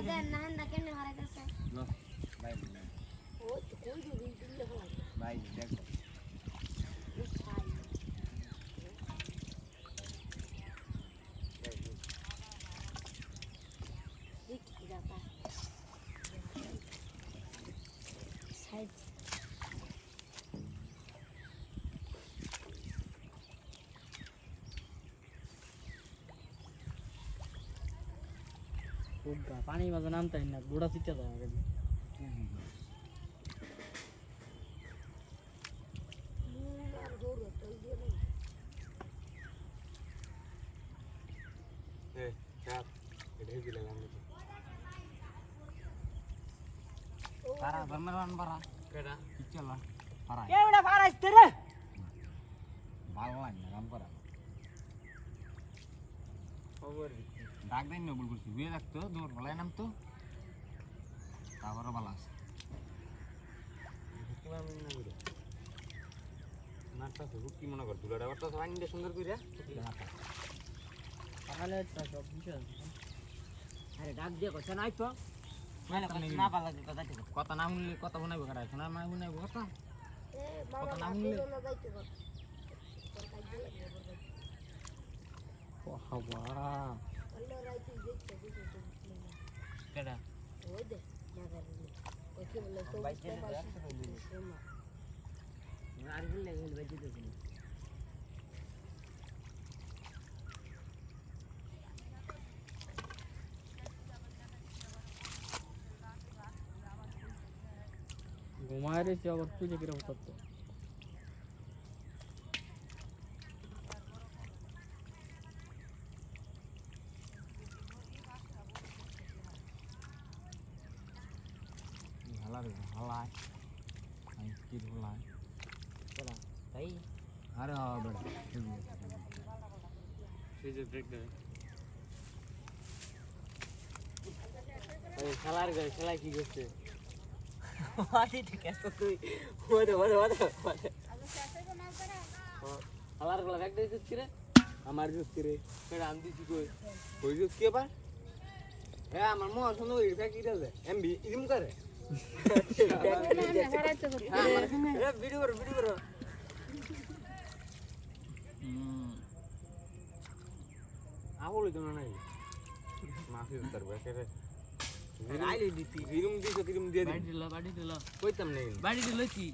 দেন না হেন দেখেন হারাইতেছে নো ভাই ও তো কই দিবি দিলে হয় ভাই দেখো দেখি দাদা সাইড পানি মাঝে নামতে না গোড়া চিটে যায় আগে আর দৌড় তো দিয়ে নেই এ চাপ এটা কি লাগাম নাকি পারা বর্মারান পারা কেডা চলা পারা কেউড়া ফারাইতে রে ভালো লাগে না কাম করা খবর ডাক দেন না বলবো বিয়ে রাখতো দূর বলাই নাম তো তারপরে ভালো আছে নাটটা তো কি মনে কর দুলাটা তো সবাই নিয়ে সুন্দর কইরা তাহলে তো সব বিষয় আরে ডাক দিয়ে কথা নাই তো মানে না ভালো লাগে কথা ঠিক কথা না শুনলে কথা শোনাইবো কারা শোনা মা শুনাইবো কথা এ বাবা কত নাম নাম নিলে? না যাইতে পার তোর কাজ দিয়ে লাগবে বাবা আল্লাহ রাইতে দেখতে বুঝতে তো কেডা ওই দে না করে ওই কি বলে তো বাইতে বুঝতে দে, পারছিস আর বললে গেল বেঁচে তো ঘুমায় রে সে আবার তুই কিরকম করতে হালা রে হালাই আই কি হালাই চলা তাই আরে হ্যাঁ বড় সেই যে ব্রেক দে আরে খেলার গায় খেলা কি করছে আরে ঠিক আছে তুই ওরে খেলার গুলা ব্যাগ দিছিস কি রে আমার জুস রে কেডা আন দিছি কই কই জুস কে বা এ আমার মো শুনো ই ফেক ইরা দে এমবি ইদিম করে ভিডিও করো আহলে তো নাই মাফি উত্তর বেকে আইলে দিতি জিরুম দিছো কিরুম দিয়ে দিই বাড়ি দিল কইতাম নেই বাড়ি দিল কি